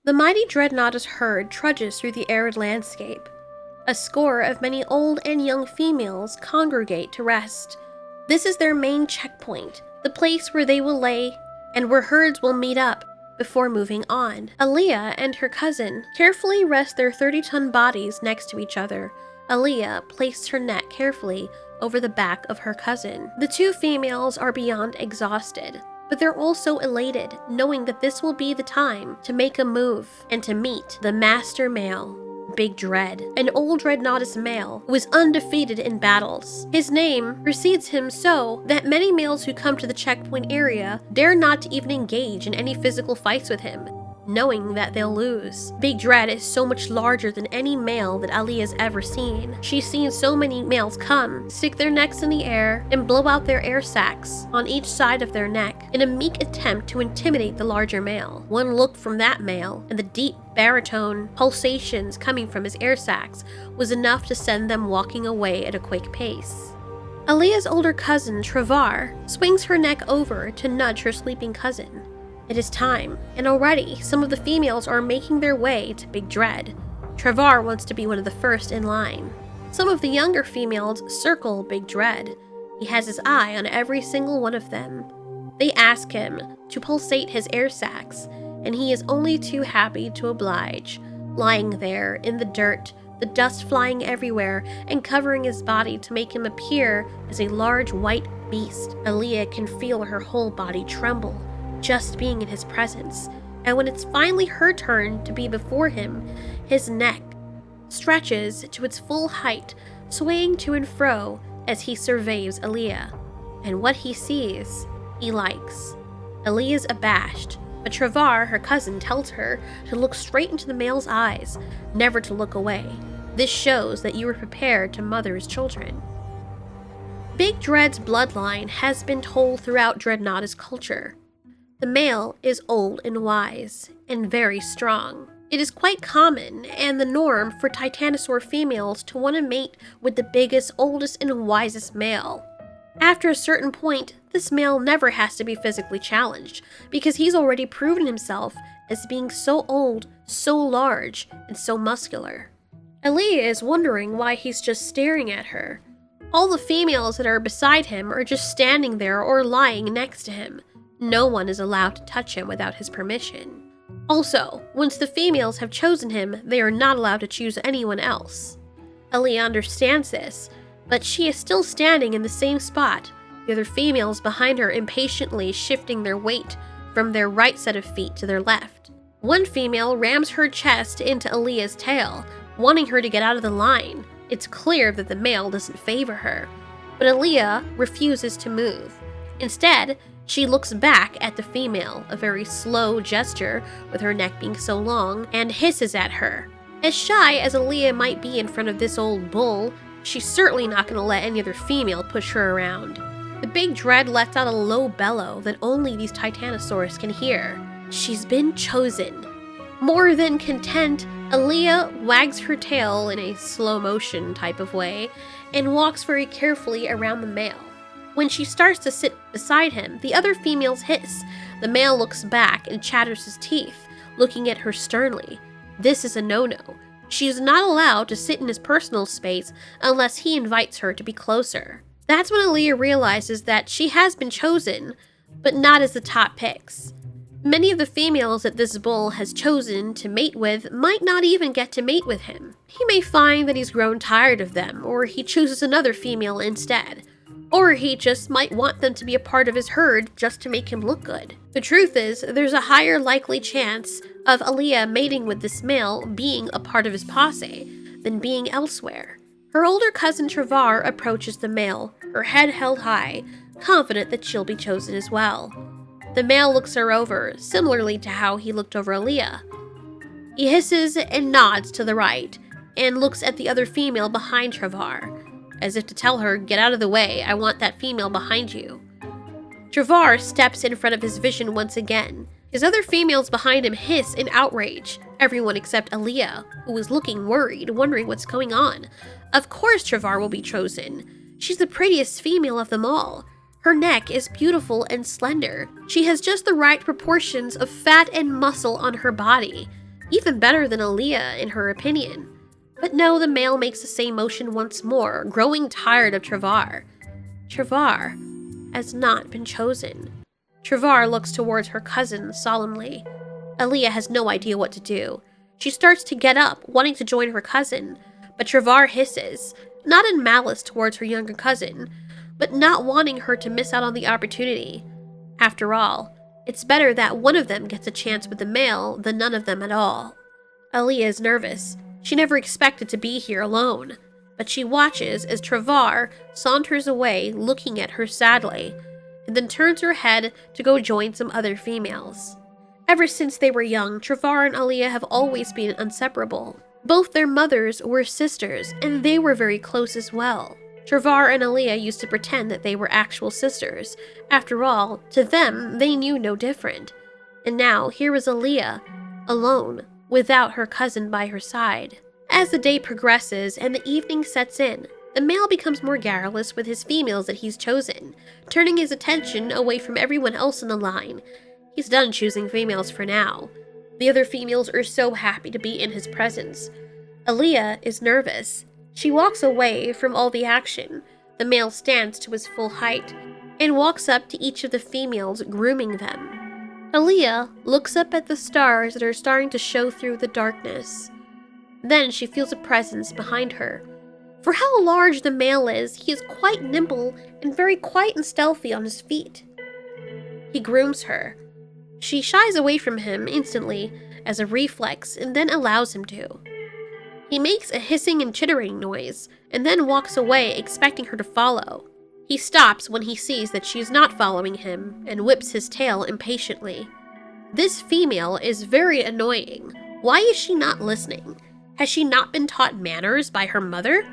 The mighty Dreadnoughtus herd trudges through the arid landscape. A score of many old and young females congregate to rest. This is their main checkpoint, the place where they will lay and where herds will meet up before moving on. Alya and her cousin carefully rest their 30-ton bodies next to each other. Alya placed her neck carefully over the back of her cousin. The two females are beyond exhausted, but they're also elated, knowing that this will be the time to make a move and to meet the master male, Big Dread, an old Dreadnoughtus male who is undefeated in battles. His name precedes him so that many males who come to the checkpoint area dare not to even engage in any physical fights with him, knowing that they'll lose. Big Dread is so much larger than any male that Alya's ever seen. She's seen so many males come, stick their necks in the air, and blow out their air sacs on each side of their neck in a meek attempt to intimidate the larger male. One look from that male, and the deep baritone pulsations coming from his air sacs was enough to send them walking away at a quick pace. Alya's older cousin, Travar, swings her neck over to nudge her sleeping cousin. It is time, and already some of the females are making their way to Big Dread. Travar wants to be one of the first in line. Some of the younger females circle Big Dread. He has his eye on every single one of them. They ask him to pulsate his air sacs, and he is only too happy to oblige, lying there in the dirt, the dust flying everywhere and covering his body to make him appear as a large white beast. Alya can feel her whole body tremble just being in his presence, and when it's finally her turn to be before him, his neck stretches to its full height, swaying to and fro as he surveys Alya. And what he sees, he likes. Alya's abashed, but Travar, her cousin, tells her to look straight into the male's eyes, never to look away. This shows that you are prepared to mother his children. Big Dread's bloodline has been told throughout Dreadnoughtus culture. The male is old and wise, and very strong. It is quite common and the norm for Titanosaur females to want to mate with the biggest, oldest, and wisest male. After a certain point, this male never has to be physically challenged, because he's already proven himself as being so old, so large, and so muscular. Alya is wondering why he's just staring at her. All the females that are beside him are just standing there or lying next to him. No one is allowed to touch him without his permission. Also, once the females have chosen him, they are not allowed to choose anyone else. Alya understands this, but she is still standing in the same spot, the other females behind her impatiently shifting their weight from their right set of feet to their left. One female rams her chest into Alya's tail, wanting her to get out of the line. It's clear that the male doesn't favor her, but Alya refuses to move. Instead, she looks back at the female, a very slow gesture with her neck being so long, and hisses at her. As shy as Alya might be in front of this old bull, she's certainly not going to let any other female push her around. The Big Dread lets out a low bellow that only these Titanosaurs can hear. She's been chosen. More than content, Alya wags her tail in a slow motion type of way and walks very carefully around the male. When she starts to sit beside him, the other females hiss. The male looks back and chatters his teeth, looking at her sternly. This is a no-no. She is not allowed to sit in his personal space unless he invites her to be closer. That's when Alya realizes that she has been chosen, but not as the top picks. Many of the females that this bull has chosen to mate with might not even get to mate with him. He may find that he's grown tired of them, or he chooses another female instead. Or he just might want them to be a part of his herd just to make him look good. The truth is, there's a higher likely chance of Alya mating with this male being a part of his posse than being elsewhere. Her older cousin Travar approaches the male, her head held high, confident that she'll be chosen as well. The male looks her over, similarly to how he looked over Alya. He hisses and nods to the right, and looks at the other female behind Travar, as if to tell her, "Get out of the way, I want that female behind you." Travar steps in front of his vision once again. His other females behind him hiss in outrage, everyone except Alya, who is looking worried, wondering what's going on. Of course Travar will be chosen. She's the prettiest female of them all. Her neck is beautiful and slender. She has just the right proportions of fat and muscle on her body. even better than Alya in her opinion. But no, the male makes the same motion once more, growing tired of Travar. Travar has not been chosen. Travar looks towards her cousin solemnly. Alya has no idea what to do. She starts to get up, wanting to join her cousin, but Travar hisses, not in malice towards her younger cousin, but not wanting her to miss out on the opportunity. After all, it's better that one of them gets a chance with the male than none of them at all. Alya is nervous. She never expected to be here alone, but she watches as Travar saunters away, looking at her sadly, and then turns her head to go join some other females. Ever since they were young, Travar and Alya have always been inseparable. Both their mothers were sisters, and they were very close as well. Travar and Alya used to pretend that they were actual sisters. After all, to them, they knew no different. And now, here was Alya, alone, without her cousin by her side. As the day progresses and the evening sets in, the male becomes more garrulous with his females that he's chosen, turning his attention away from everyone else in the line. He's done choosing females for now. The other females are so happy to be in his presence. Alya is nervous. She walks away from all the action. The male stands to his full height and walks up to each of the females, grooming them. Alya looks up at the stars that are starting to show through the darkness. Then she feels a presence behind her. For how large the male is, he is quite nimble and very quiet and stealthy on his feet. He grooms her. She shies away from him instantly as a reflex and then allows him to. He makes a hissing and chittering noise and then walks away, expecting her to follow. He stops when he sees that she is not following him and whips his tail impatiently. This female is very annoying. Why is she not listening? Has she not been taught manners by her mother?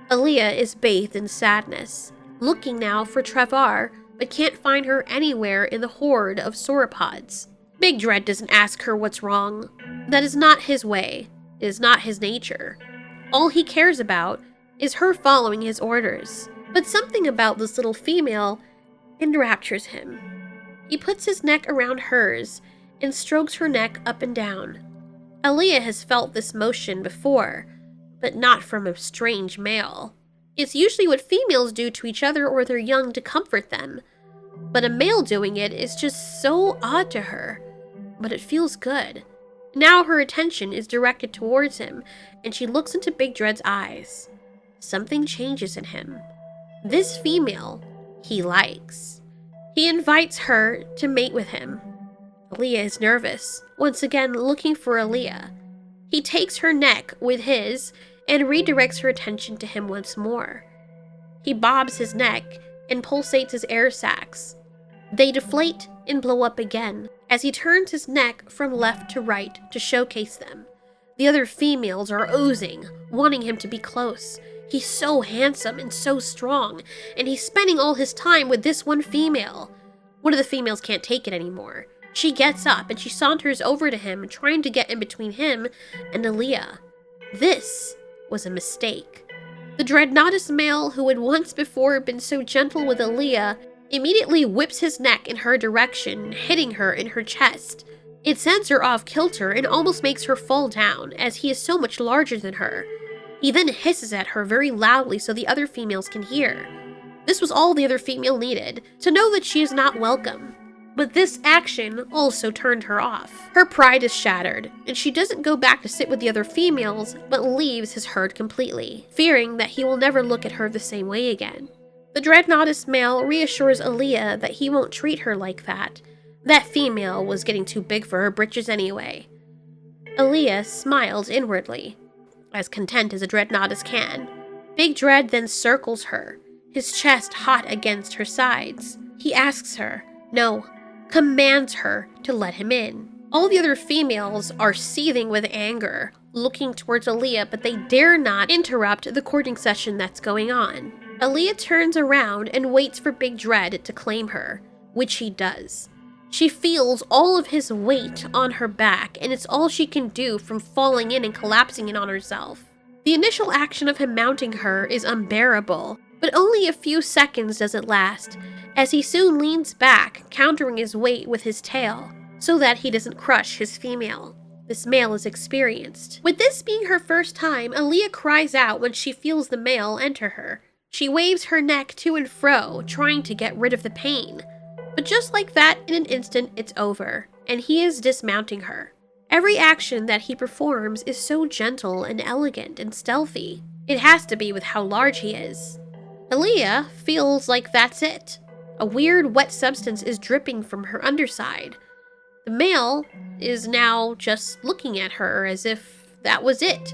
Alya is bathed in sadness, looking now for Travar, but can't find her anywhere in the horde of sauropods. Big Dread doesn't ask her what's wrong. That is not his way. It is not his nature. All he cares about is her following his orders. But something about this little female enraptures him. He puts his neck around hers and strokes her neck up and down. Alya has felt this motion before, but not from a strange male. It's usually what females do to each other or their young to comfort them. But a male doing it is just so odd to her. But it feels good. Now her attention is directed towards him, and she looks into Big Dread's eyes. Something changes in him. This female he likes. He invites her to mate with him. Alya is nervous, once again looking for Alya. He takes her neck with his and redirects her attention to him once more. He bobs his neck and pulsates his air sacs. They deflate and blow up again as he turns his neck from left to right to showcase them. The other females are oozing, wanting him to be close. He's so handsome and so strong, and he's spending all his time with this one female. One of the females can't take it anymore. She gets up and she saunters over to him, trying to get in between him and Alya. This was a mistake. The Dreadnoughtus male, who had once before been so gentle with Alya, immediately whips his neck in her direction, hitting her in her chest. It sends her off kilter and almost makes her fall down, as he is so much larger than her. He then hisses at her very loudly so the other females can hear. This was all the other female needed, to know that she is not welcome. But this action also turned her off. Her pride is shattered, and she doesn't go back to sit with the other females, but leaves his herd completely, fearing that he will never look at her the same way again. The Dreadnoughtus male reassures Alya that he won't treat her like that. That female was getting too big for her britches anyway. Alya smiles inwardly, as content as a Dreadnoughtus can. Big Dread then circles her, his chest hot against her sides. He asks her, no, commands her to let him in. All the other females are seething with anger, looking towards Alya, but they dare not interrupt the courting session that's going on. Alya turns around and waits for Big Dread to claim her, which he does. She feels all of his weight on her back, and it's all she can do from falling in and collapsing in on herself. The initial action of him mounting her is unbearable, but only a few seconds does it last, as he soon leans back, countering his weight with his tail, so that he doesn't crush his female. this male is experienced. With this being her first time, Alya cries out when she feels the male enter her. She waves her neck to and fro, trying to get rid of the pain. But just like that, in an instant, it's over, and he is dismounting her. Every action that he performs is so gentle and elegant and stealthy. It has to be with how large he is. Alya feels like that's it. A weird wet substance is dripping from her underside. The male is now just looking at her as if that was it.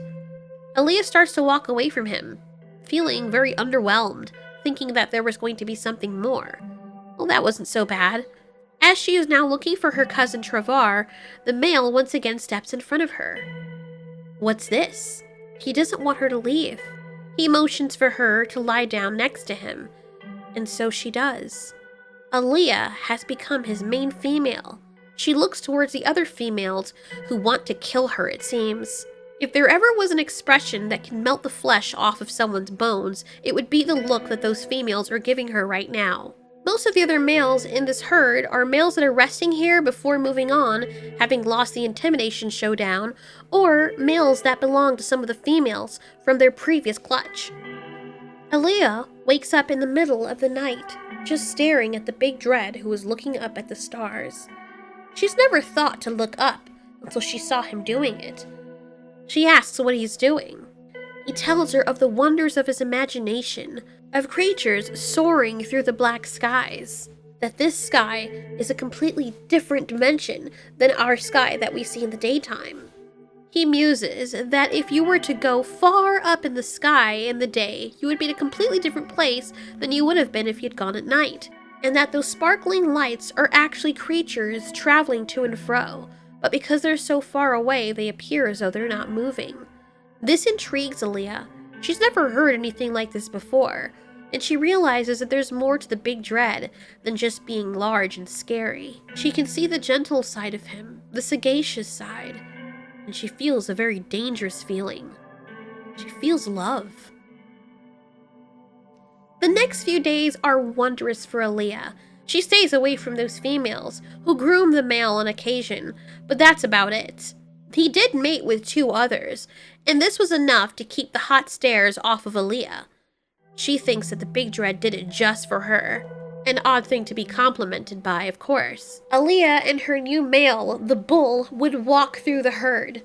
Alya starts to walk away from him, feeling very underwhelmed, thinking that there was going to be something more. Well, that wasn't so bad. As she is now looking for her cousin Travar, the male once again steps in front of her. What's this? He doesn't want her to leave. He motions for her to lie down next to him, and so she does. Alya has become his main female. She looks towards the other females who want to kill her, it seems. If there ever was an expression that can melt the flesh off of someone's bones, it would be the look that those females are giving her right now. Most of the other males in this herd are males that are resting here before moving on, having lost the intimidation showdown, or males that belong to some of the females from their previous clutch. Alya wakes up in the middle of the night, just staring at the big dread who is looking up at the stars. She's never thought to look up until she saw him doing it. She asks what he's doing. He tells her of the wonders of his imagination, of creatures soaring through the black skies, that this sky is a completely different dimension than our sky that we see in the daytime. He muses that if you were to go far up in the sky in the day, you would be in a completely different place than you would have been if you'd gone at night, and that those sparkling lights are actually creatures traveling to and fro, but because they're so far away, they appear as though they're not moving. This intrigues Alya. She's never heard anything like this before, and she realizes that there's more to the big dread than just being large and scary. She can see the gentle side of him, the sagacious side, and she feels a very dangerous feeling. She feels love. The next few days are wondrous for Alya. She stays away from those females who groom the male on occasion, but that's about it. He did mate with 2 others, and this was enough to keep the hot stares off of Alya. She thinks that the big dread did it just for her. An odd thing to be complimented by, of course. Alya and her new male, the bull, would walk through the herd,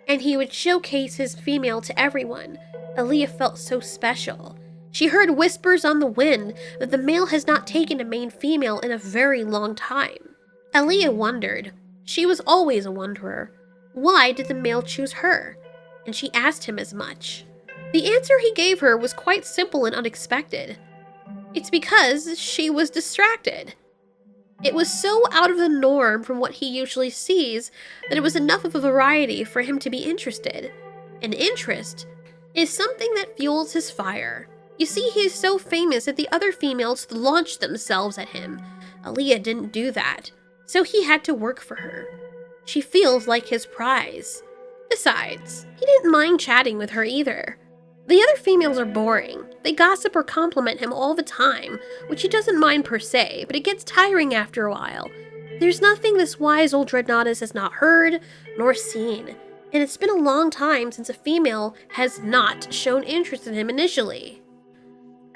and he would showcase his female to everyone. Alya felt so special. She heard whispers on the wind that the male has not taken a main female in a very long time. Alya wondered. She was always a wanderer. Why did the male choose her? And she asked him as much. The answer he gave her was quite simple and unexpected. It's because she was distracted. It was so out of the norm from what he usually sees that it was enough of a variety for him to be interested. And interest is something that fuels his fire. You see, he is so famous that the other females launched themselves at him. Alya didn't do that, so he had to work for her. She feels like his prize. Besides, he didn't mind chatting with her either. The other females are boring. They gossip or compliment him all the time, which he doesn't mind per se, but it gets tiring after a while. There's nothing this wise old DREADNOUGHTUS has not heard nor seen, and it's been a long time since a female has not shown interest in him initially.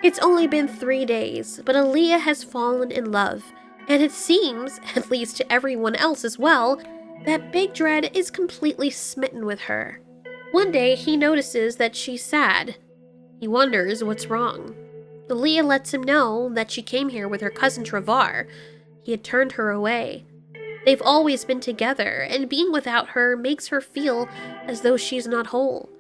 It's only been 3 days, but Alya has fallen in love, and it seems, at least to everyone else as well, that Big Dread is completely smitten with her. One day, he notices that she's sad. He wonders what's wrong. Alya lets him know that she came here with her cousin Travar. He had turned her away. They've always been together, and being without her makes her feel as though she's not whole.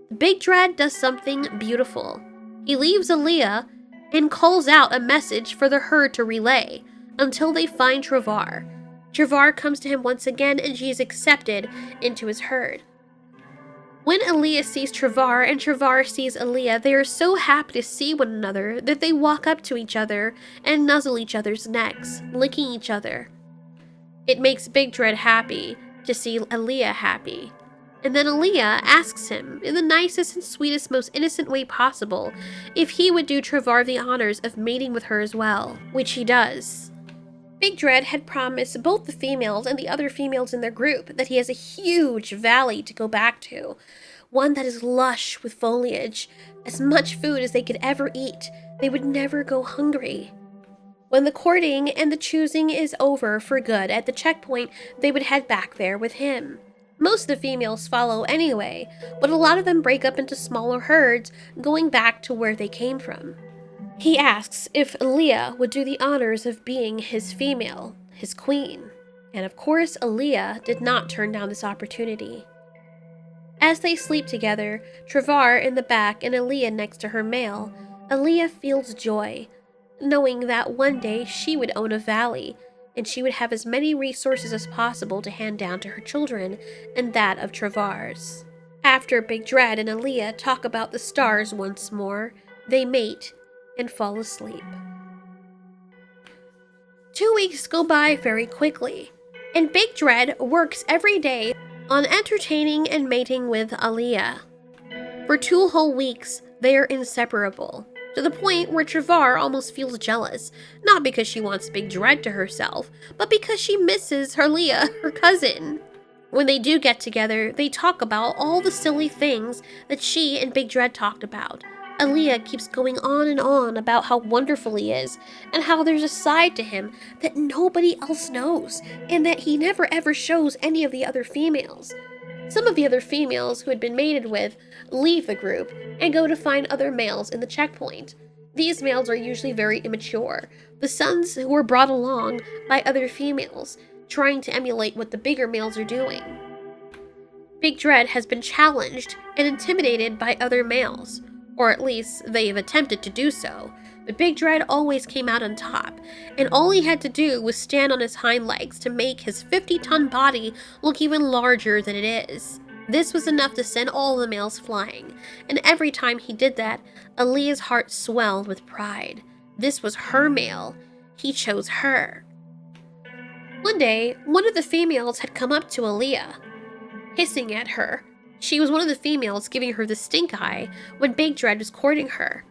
The Big Dread does something beautiful. He leaves Alya and calls out a message for the herd to relay until they find Travar. Travar comes to him once again, and she is accepted into his herd. When Alya sees Travar and Travar sees Alya, they are so happy to see one another that they walk up to each other and nuzzle each other's necks, licking each other. It makes Big Dread happy to see Alya happy. And then Alya asks him, in the nicest and sweetest, most innocent way possible, if he would do Travar the honors of mating with her as well, which he does. Big Dread had promised both the females and the other females in their group that he has a huge valley to go back to, one that is lush with foliage, as much food as they could ever eat. They would never go hungry. When the courting and the choosing is over for good at the checkpoint, they would head back there with him. Most of the females follow anyway, but a lot of them break up into smaller herds, going back to where they came from. He asks if Alya would do the honors of being his female, his queen, and of course Alya did not turn down this opportunity. As they sleep together, Travar in the back and Alya next to her male, Alya feels joy, knowing that one day she would own a valley, and she would have as many resources as possible to hand down to her children and that of Travar's. After Big Dread and Alya talk about the stars once more, they mate and fall asleep. 2 weeks go by very quickly, and Big Dread works every day on entertaining and mating with Alya. For 2 whole weeks, they are inseparable, to the point where Travar almost feels jealous, not because she wants Big Dread to herself, but because she misses Alya, her cousin. When they do get together, they talk about all the silly things that she and Big Dread talked about. Alya keeps going on and on about how wonderful he is, and how there's a side to him that nobody else knows, and that he never ever shows any of the other females. Some of the other females who had been mated with leave the group and go to find other males in the checkpoint. These males are usually very immature, the sons who were brought along by other females, trying to emulate what the bigger males are doing. Big Dread has been challenged and intimidated by other males, or at least they have attempted to do so, but Big Dread always came out on top, and all he had to do was stand on his hind legs to make his 50-ton body look even larger than it is. This was enough to send all the males flying, and every time he did that, Alya's heart swelled with pride. This was her male. He chose her. One day, one of the females had come up to Alya, hissing at her. She was one of the females giving her the stink eye when Big Dread was courting her.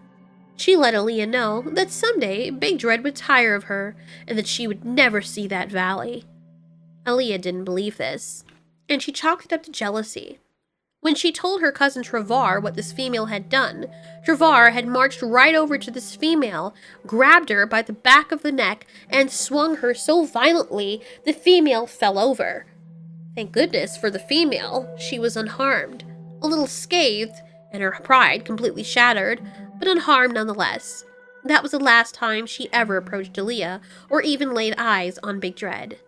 She let Alya know that someday Big Dread would tire of her and that she would never see that valley. Alya didn't believe this, and she chalked it up to jealousy. When she told her cousin Travar what this female had done, Travar had marched right over to this female, grabbed her by the back of the neck, and swung her so violently the female fell over. Thank goodness for the female, she was unharmed, a little scathed, and her pride completely shattered, but unharmed nonetheless. That was the last time she ever approached Alya, or even laid eyes on Big Dread.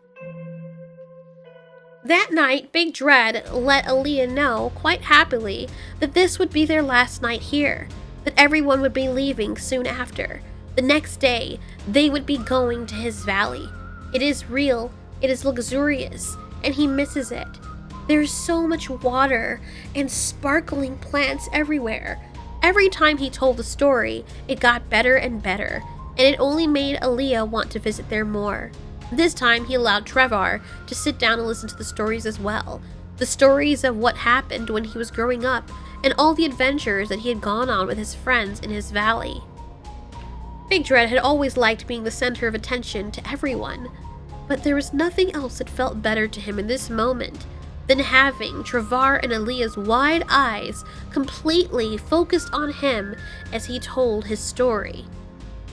That night, Big Dread let Alya know, quite happily, that this would be their last night here, that everyone would be leaving soon after. The next day, they would be going to his valley. It is real, it is luxurious, and he misses it. There's so much water and sparkling plants everywhere. Every time he told the story, it got better and better, and it only made Alya want to visit there more. This time he allowed Travar to sit down and listen to the stories as well. The stories of what happened when he was growing up, and all the adventures that he had gone on with his friends in his valley. Big Dread had always liked being the center of attention to everyone, but there was nothing else that felt better to him in this moment than having Travar and Alya's wide eyes completely focused on him as he told his story.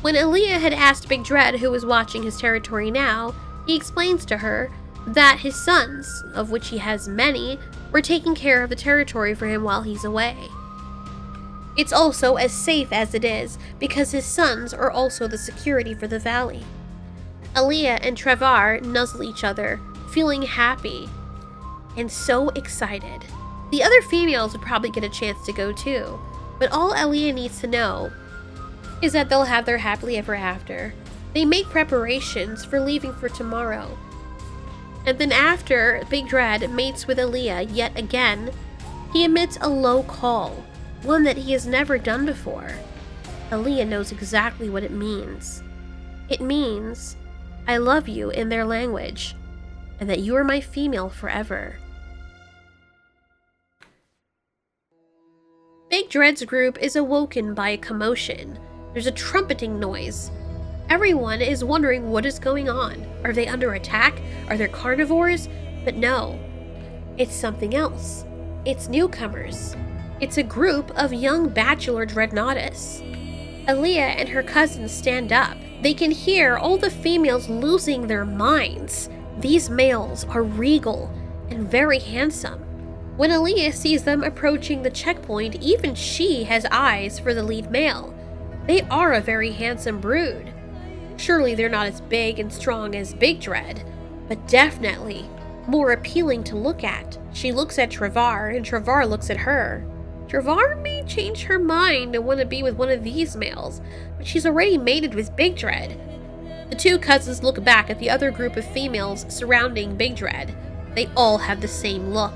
When Alya had asked Big Dread who was watching his territory now, he explains to her that his sons, of which he has many, were taking care of the territory for him while he's away. It's also as safe as it is because his sons are also the security for the valley. Alya and Travar nuzzle each other, feeling happy and so excited. The other females would probably get a chance to go too, but all Alya needs to know is that they'll have their happily ever after. They make preparations for leaving for tomorrow. And then after Big Dread mates with Alya yet again, he emits a low call, one that he has never done before. Alya knows exactly what it means. It means, I love you in their language, and that you are my female forever. Big Dread's group is awoken by a commotion. There's a trumpeting noise. Everyone is wondering what is going on. Are they under attack? Are there carnivores? But no, it's something else. It's newcomers. It's a group of young bachelor DREADNOUGHTUS. Alya and her cousins stand up. They can hear all the females losing their minds. These males are regal and very handsome. When Alya sees them approaching the checkpoint, even she has eyes for the lead male. They are a very handsome brood. Surely they're not as big and strong as Big Dread, but definitely more appealing to look at. She looks at Travar, and Travar looks at her. Travar may change her mind and want to be with one of these males, but she's already mated with Big Dread. The two cousins look back at the other group of females surrounding Big Dread. They all have the same look.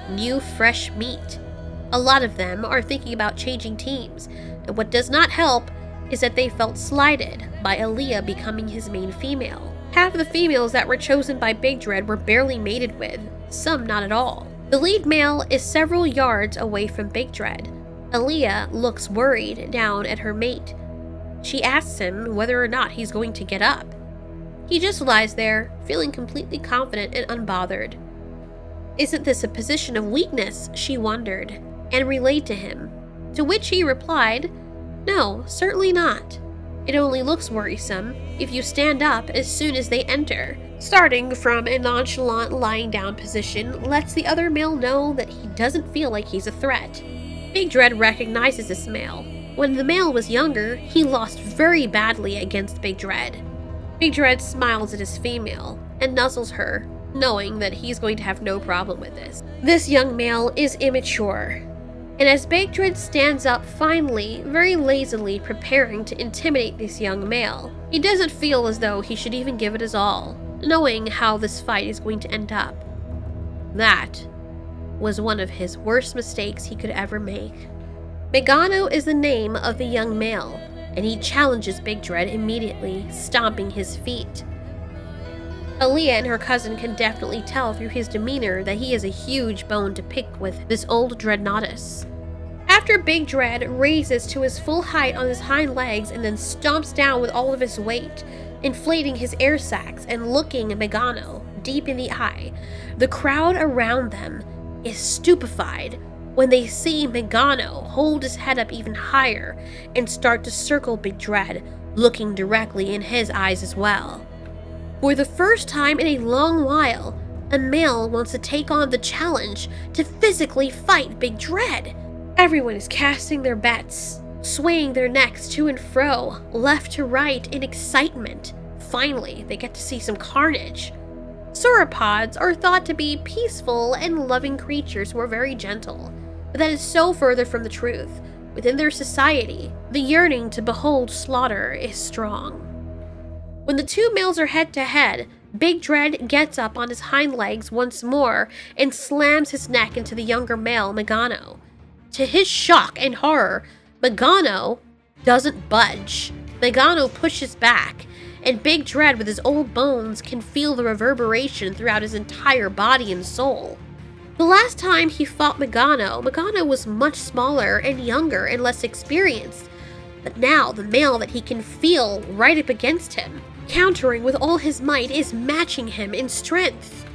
New, fresh meat. A lot of them are thinking about changing teams, and what does not help is that they felt slighted by Alya becoming his main female. Half of the females that were chosen by Big Dread were barely mated with, some not at all. The lead male is several yards away from Big Dread. Alya looks worried down at her mate. She asks him whether or not he's going to get up. He just lies there, feeling completely confident and unbothered. Isn't this a position of weakness, she wondered, and relayed to him, to which he replied, no, certainly not. It only looks worrisome if you stand up as soon as they enter. Starting from a nonchalant lying down position lets the other male know that he doesn't feel like he's a threat. Big Dread recognizes this male. When the male was younger, he lost very badly against Big Dread. Big Dread smiles at his female and nuzzles her, knowing that he's going to have no problem with this. This young male is immature. And as Big Dread stands up finally, very lazily preparing to intimidate this young male, he doesn't feel as though he should even give it his all, knowing how this fight is going to end up. That was one of his worst mistakes he could ever make. Megano is the name of the young male, and he challenges Big Dread immediately, stomping his feet. Alya and her cousin can definitely tell through his demeanor that he is a huge bone to pick with this old DREADNOUGHTUS. After Big Dread raises to his full height on his hind legs and then stomps down with all of his weight, inflating his air sacs and looking Megano deep in the eye, the crowd around them is stupefied when they see Megano hold his head up even higher and start to circle Big Dread, looking directly in his eyes as well. For the first time in a long while, a male wants to take on the challenge to physically fight Big Dread. Everyone is casting their bets, swaying their necks to and fro, left to right in excitement. Finally, they get to see some carnage. Sauropods are thought to be peaceful and loving creatures who are very gentle, but that is so further from the truth. Within their society, the yearning to behold slaughter is strong. When the two males are head-to-head, Big Dread gets up on his hind legs once more and slams his neck into the younger male, Megano. To his shock and horror, Megano doesn't budge. Megano pushes back, and Big Dread with his old bones can feel the reverberation throughout his entire body and soul. The last time he fought Megano was much smaller and younger and less experienced, but now the male that he can feel right up against him, countering with all his might, is matching him in strength.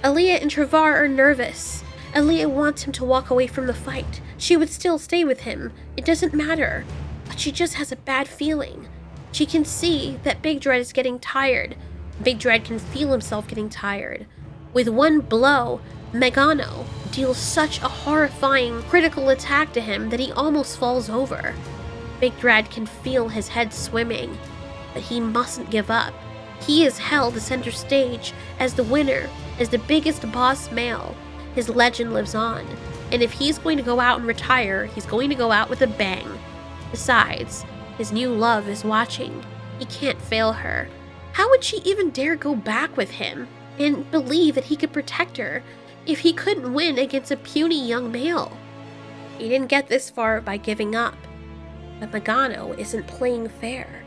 Alya and Travar are nervous. Alya wants him to walk away from the fight. She would still stay with him. It doesn't matter. But she just has a bad feeling. She can see that Big Dread is getting tired. Big Dread can feel himself getting tired. With one blow, Megano deals such a horrifying critical attack to him that he almost falls over. Big Dread can feel his head swimming, but he mustn't give up. He is held to center stage as the winner, as the biggest boss male. His legend lives on, and if he's going to go out and retire, he's going to go out with a bang. Besides, his new love is watching. He can't fail her. How would she even dare go back with him and believe that he could protect her if he couldn't win against a puny young male? He didn't get this far by giving up, but Megano isn't playing fair.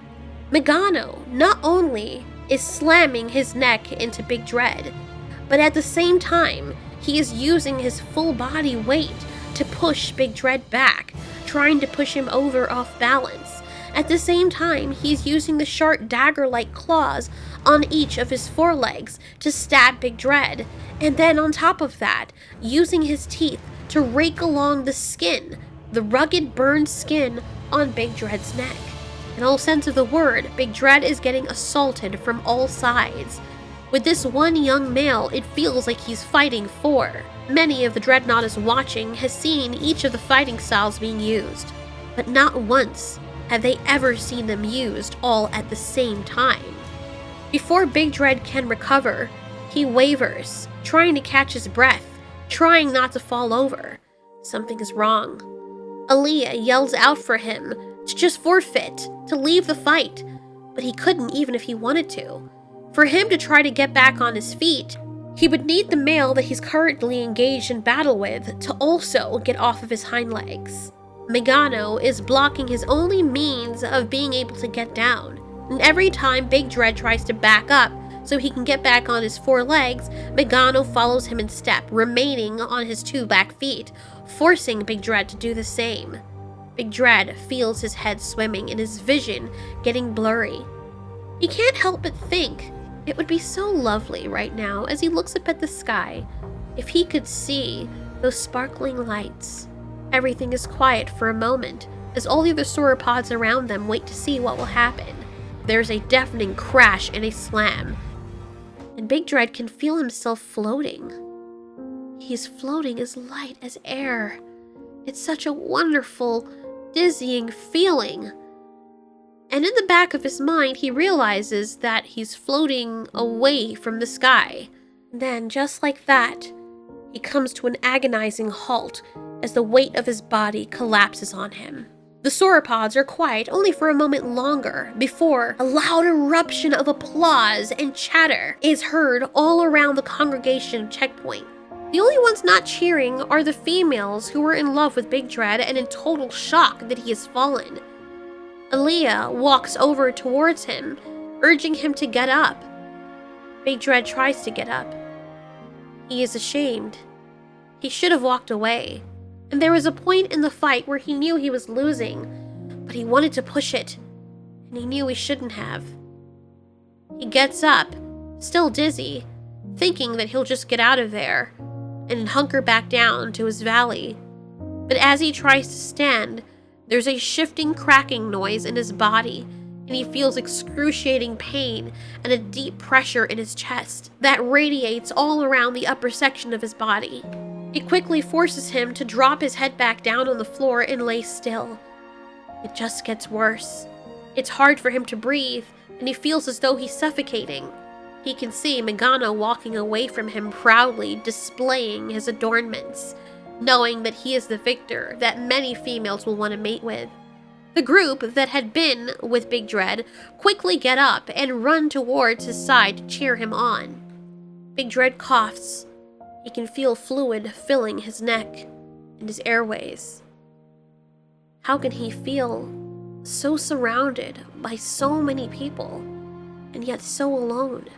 Megano not only is slamming his neck into Big Dread, but at the same time, he is using his full body weight to push Big Dread back, trying to push him over off balance. At the same time, he's using the sharp dagger-like claws on each of his forelegs to stab Big Dread, and then on top of that, using his teeth to rake along the skin, the rugged burned skin on Big Dread's neck. In all sense of the word, Big Dread is getting assaulted from all sides. With this one young male, it feels like he's fighting four. Many of the Dreadnoughtus watching has seen each of the fighting styles being used, but not once have they ever seen them used all at the same time. Before Big Dread can recover, he wavers, trying to catch his breath, trying not to fall over. Something is wrong. Alya yells out for him to just forfeit, to leave the fight, but he couldn't even if he wanted to. For him to try to get back on his feet, he would need the male that he's currently engaged in battle with to also get off of his hind legs. Megano is blocking his only means of being able to get down, and every time Big Dread tries to back up so he can get back on his four legs, Megano follows him in step, remaining on his two back feet, forcing Big Dread to do the same. Big Dread feels his head swimming and his vision getting blurry. He can't help but think it would be so lovely right now as he looks up at the sky if he could see those sparkling lights. Everything is quiet for a moment as all the other sauropods around them wait to see what will happen. There's a deafening crash and a slam, and Big Dread can feel himself floating. He's floating as light as air. It's such a wonderful, dizzying feeling. And in the back of his mind, he realizes that he's floating away from the sky. Then, just like that, he comes to an agonizing halt as the weight of his body collapses on him. The sauropods are quiet only for a moment longer before a loud eruption of applause and chatter is heard all around the congregation checkpoint. The only ones not cheering are the females who are in love with Big Dread and in total shock that he has fallen. Alya walks over towards him, urging him to get up. Big Dread tries to get up. He is ashamed. He should have walked away, and there was a point in the fight where he knew he was losing, but he wanted to push it, and he knew he shouldn't have. He gets up, still dizzy, thinking that he'll just get out of there and hunker back down to his valley. But as he tries to stand, there's a shifting cracking noise in his body, and he feels excruciating pain and a deep pressure in his chest that radiates all around the upper section of his body. It quickly forces him to drop his head back down on the floor and lay still. It just gets worse. It's hard for him to breathe, and he feels as though he's suffocating. He can see Megano walking away from him proudly, displaying his adornments, knowing that he is the victor that many females will want to mate with. The group that had been with Big Dread quickly get up and run towards his side to cheer him on. Big Dread coughs. He can feel fluid filling his neck and his airways. How can he feel so surrounded by so many people and yet so alone?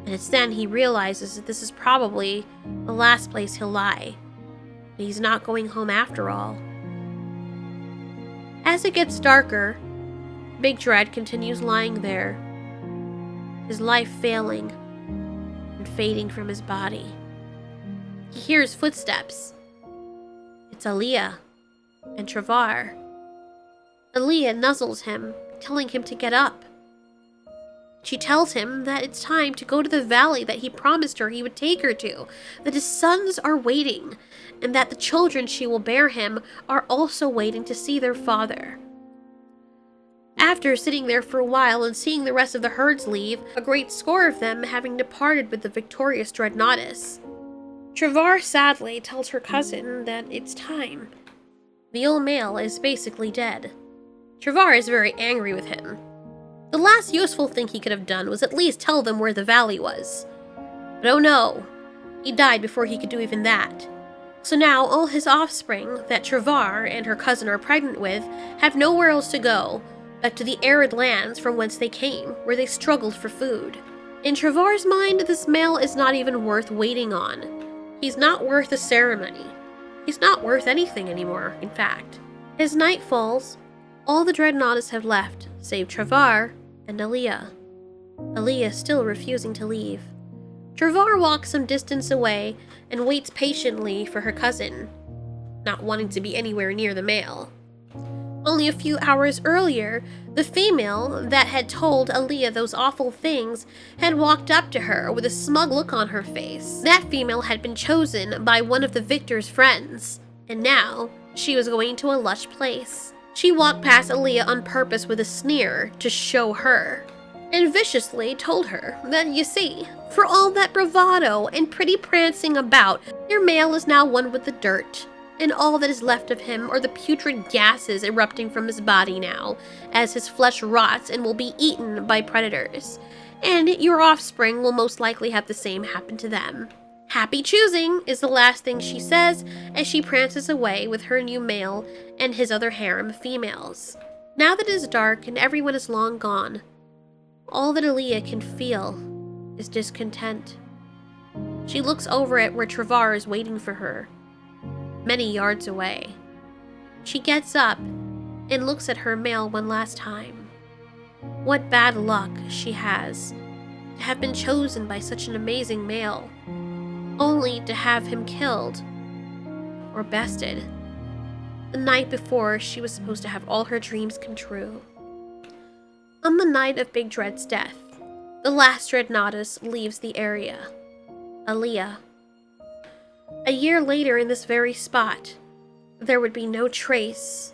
And it's then he realizes that this is probably the last place he'll lie. He's not going home after all. As it gets darker, Big Dread continues lying there, his life failing and fading from his body. He hears footsteps. It's Alya and Travar. Alya nuzzles him, telling him to get up. She tells him that it's time to go to the valley that he promised her he would take her to, that his sons are waiting, and that the children she will bear him are also waiting to see their father. After sitting there for a while and seeing the rest of the herds leave, a great score of them having departed with the victorious Dreadnoughtus, Travar sadly tells her cousin that it's time. The old male is basically dead. Travar is very angry with him. The last useful thing he could have done was at least tell them where the valley was. But oh no, he died before he could do even that. So now all his offspring that Travar and her cousin are pregnant with have nowhere else to go but to the arid lands from whence they came, where they struggled for food. In Travar's mind, this male is not even worth waiting on. He's not worth a ceremony. He's not worth anything anymore, in fact. As night falls, All the Dreadnoughtus have left, save Travar and Alya. Alya still refusing to leave. Travar walks some distance away and waits patiently for her cousin, not wanting to be anywhere near the male. Only a few hours earlier, the female that had told Alya those awful things had walked up to her with a smug look on her face. That female had been chosen by one of the victor's friends, and now she was going to a lush place. She walked past Alya on purpose with a sneer to show her, and viciously told her that, you see, for all that bravado and pretty prancing about, your male is now one with the dirt, and all that is left of him are the putrid gases erupting from his body now, as his flesh rots and will be eaten by predators, and your offspring will most likely have the same happen to them. Happy choosing is the last thing she says as she prances away with her new male and his other harem of females. Now that it is dark and everyone is long gone, all that Alya can feel is discontent. She looks over at where Travar is waiting for her, many yards away. She gets up and looks at her male one last time. What bad luck she has to have been chosen by such an amazing male, only to have him killed or bested the night before she was supposed to have all her dreams come true. On the night of Big Dread's death, the last Dreadnoughtus leaves the area, Alya. A year later in this very spot, there would be no trace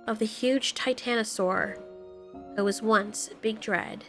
of the huge Titanosaur that was once Big Dread.